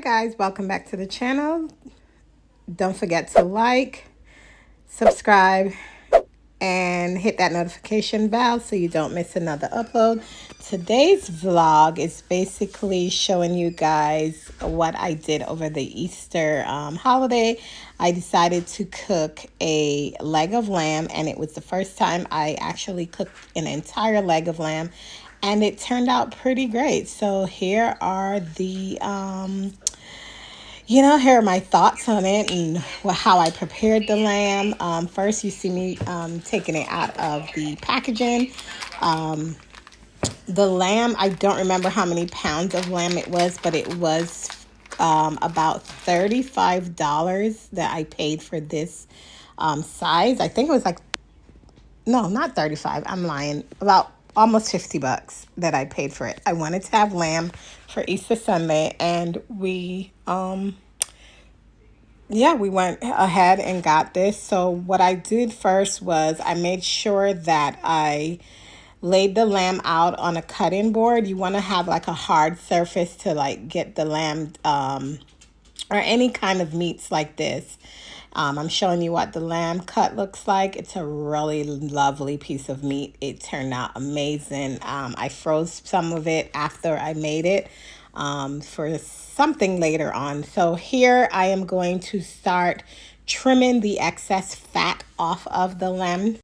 guys, welcome back to the channel. Don't forget to like, subscribe, and hit that notification bell so you don't miss another upload. Today's vlog is basically showing you guys what I did over the Easter holiday. I decided to cook a leg of lamb, and it was the first time I actually cooked an entire leg of lamb, and it turned out pretty great. So here are the here are my thoughts on it and how I prepared the lamb. First, you see me taking it out of the packaging. The lamb, I don't remember how many pounds of lamb it was, but it was about $35 that I paid for this size. I think it was like, no, not 35. I'm lying. About almost 50 bucks that I paid for it. I wanted to have lamb for Easter Sunday, and we went ahead and got this. So what I did first was I made sure that I laid the lamb out on a cutting board. You want to have like a hard surface to like get the lamb or any kind of meats like this. I'm showing you what the lamb cut looks like. It's a really lovely piece of meat. It turned out amazing. I froze some of it after I made it for something later on. So here I am going to start trimming the excess fat off of the lamb.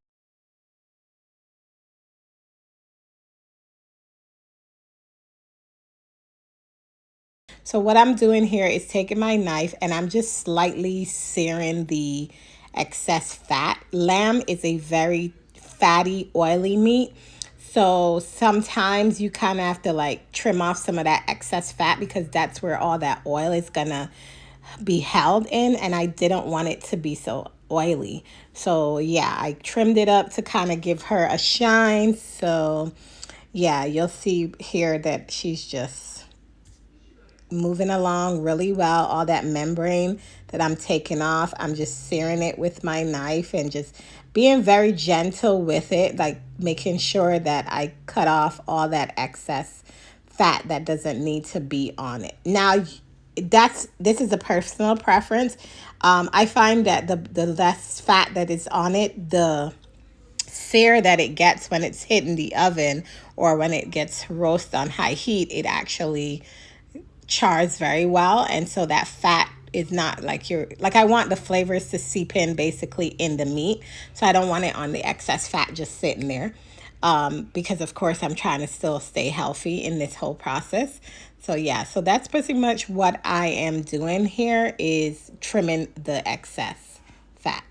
So what I'm doing here is taking my knife and I'm just slightly searing the excess fat. Lamb is a very fatty, oily meat. So sometimes you kind of have to like trim off some of that excess fat because that's where all that oil is gonna be held in, and I didn't want it to be so oily. So yeah, I trimmed it up to kind of give her a shine. So yeah, you'll see here that she's just moving along really well. All that membrane that I'm taking off, I'm just searing it with my knife and just being very gentle with it, like making sure that I cut off all that excess fat that doesn't need to be on it. Now, this is a personal preference. I find that the less fat that is on it, the sear that it gets when it's hit in the oven or when it gets roasted on high heat, it actually chars very well, and so that fat is not like I want the flavors to seep in basically in the meat, so I don't want it on the excess fat just sitting there, because of course I'm trying to still stay healthy in this whole process. So yeah, so that's pretty much what I am doing here, is trimming the excess fat.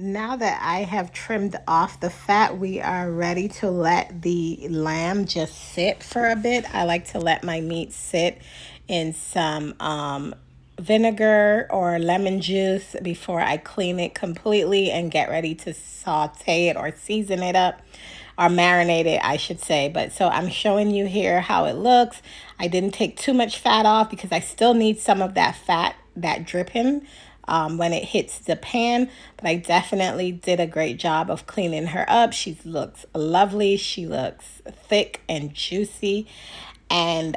Now that I have trimmed off the fat, we are ready to let the lamb just sit for a bit. I like to let my meat sit in some vinegar or lemon juice before I clean it completely and get ready to saute it or season it up, or marinate it, I should say. But so I'm showing you here how it looks. I didn't take too much fat off because I still need some of that fat, that dripping, when it hits the pan. But I definitely did a great job of cleaning her up. She looks lovely. She looks thick and juicy. And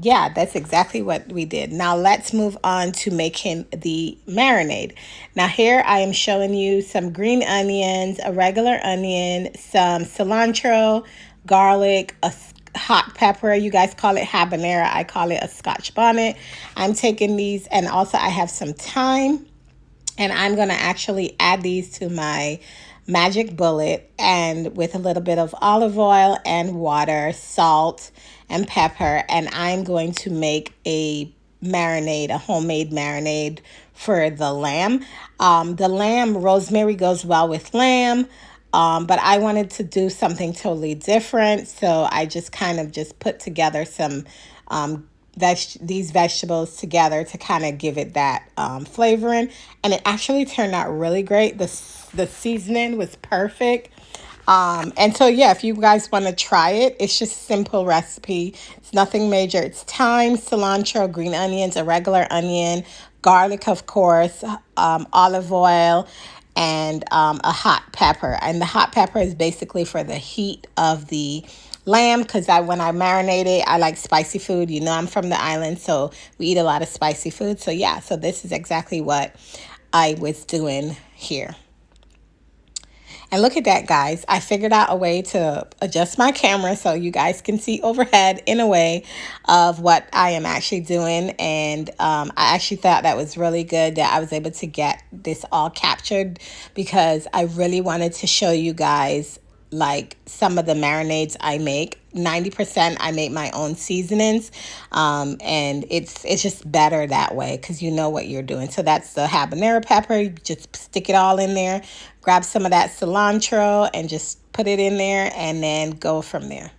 yeah, that's exactly what we did. Now let's move on to making the marinade. Now here I am showing you some green onions, a regular onion, some cilantro, garlic, a hot pepper. You guys call it habanero. I call it a Scotch bonnet. I'm taking these, and also I have some thyme, and I'm going to actually add these to my magic bullet, and with a little bit of olive oil and water, salt and pepper, and I'm going to make a marinade, a homemade marinade for the lamb. The lamb, rosemary goes well with lamb. But I wanted to do something totally different, so I just kind of just put together some these vegetables together to kind of give it that flavoring, and it actually turned out really great. The seasoning was perfect. And so yeah, if you guys want to try it, it's just simple recipe. It's nothing major. It's thyme, cilantro, green onions, a regular onion, garlic, of course, olive oil, and a hot pepper. And the hot pepper is basically for the heat of the lamb, because when I marinate it, I like spicy food. You know, I'm from the island, so we eat a lot of spicy food. So yeah, so this is exactly what I was doing here. And look at that, guys. I figured out a way to adjust my camera so you guys can see overhead in a way of what I am actually doing. And I actually thought that was really good that I was able to get this all captured, because I really wanted to show you guys like some of the marinades I make. 90% I make my own seasonings, and it's just better that way because you know what you're doing. So that's the habanero pepper. You just stick it all in there, grab some of that cilantro and just put it in there, and then go from there.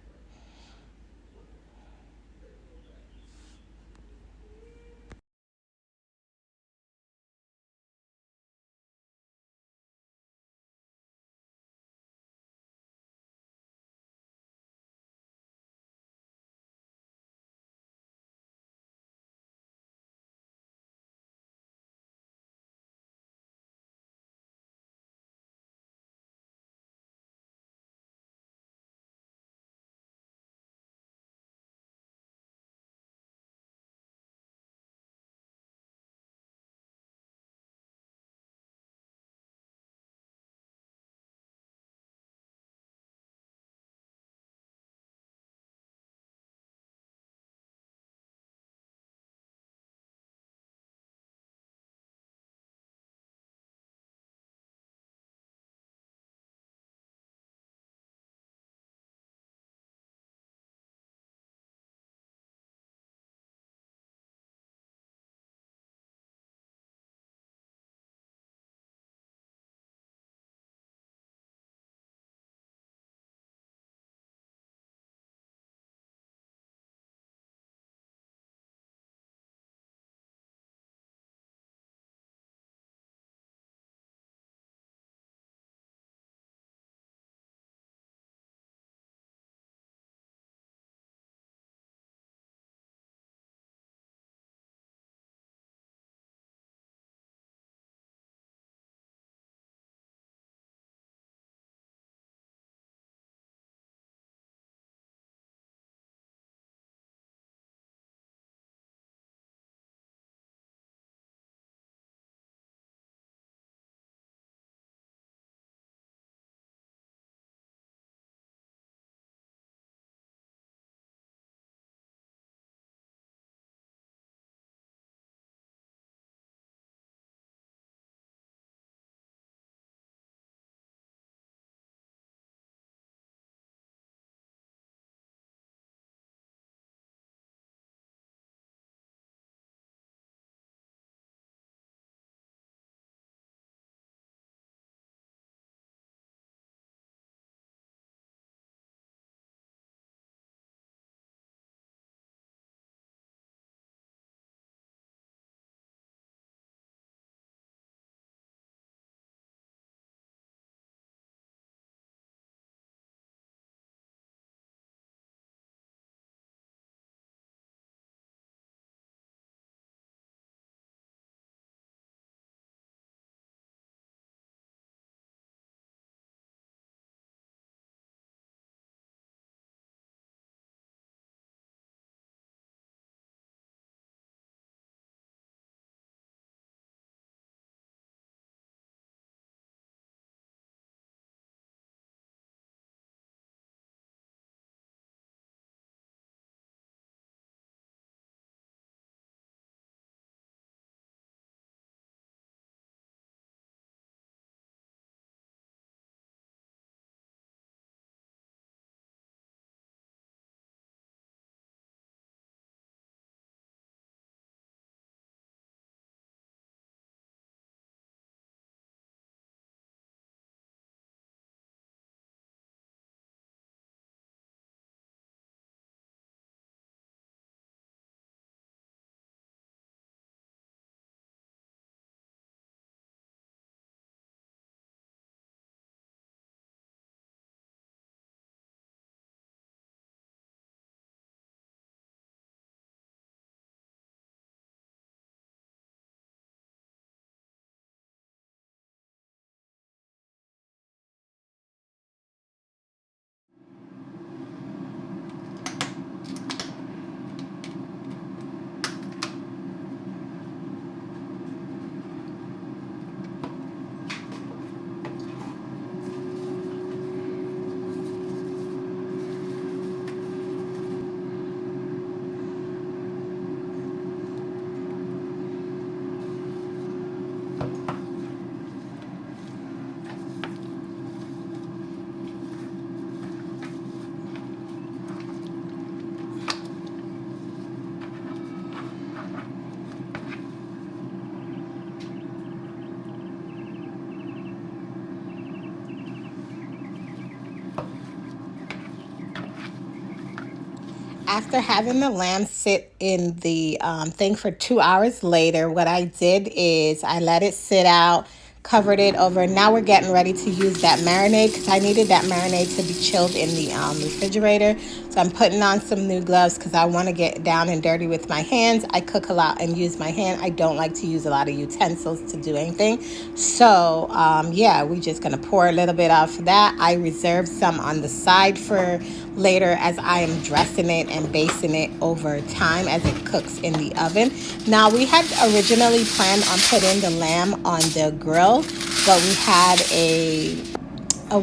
after having the lamb sit in the thing for 2 hours later, what I did is I let it sit out, covered it over. Now we're getting ready to use that marinade because I needed that marinade to be chilled in the refrigerator. So I'm putting on some new gloves because I want to get down and dirty with my hands. I cook a lot and use my hand. I don't like to use a lot of utensils to do anything. So yeah, we're just going to pour a little bit off of that. I reserved some on the side for later as I am dressing it and basting it over time as it cooks in the oven. Now, we had originally planned on putting the lamb on the grill, but we had a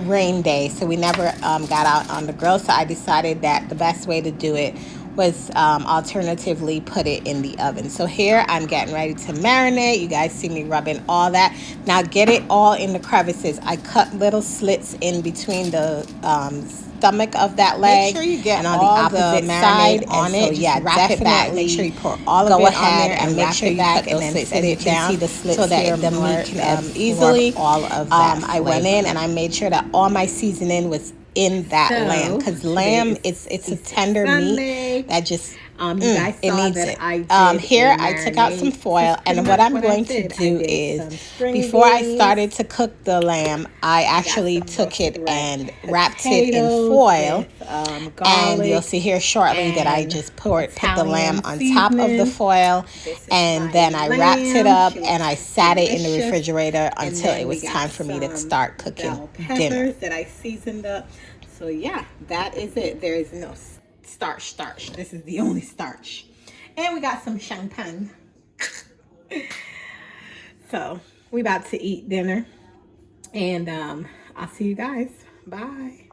rain day, so we never got out on the grill. So I decided that the best way to do it was alternatively put it in the oven. So here I'm getting ready to marinate. You guys see me rubbing all that. Now get it all in the crevices. I cut little slits in between the stomach of that leg. Make sure you get and on all the opposite side on it. So yeah, wrap it back. Make sure you pour all of it on there and make sure you cut those slits and set it down so that the meat can easily all of that. I went in and I made sure that all my seasoning was in that lamb, because lamb it's a tender meat that just you guys saw it needs that it. Here I took out some foil, and what I'm going to do is before I started to cook the lamb, I actually took it and wrapped it in foil, and you'll see here shortly that I just put the lamb on top of the foil, and then I wrapped it up and I sat it in the refrigerator until it was time for me to start cooking dinner that I seasoned up. So yeah, that is it. There is no starch. This is the only starch. And we got some champagne. So we about to eat dinner. And I'll see you guys. Bye.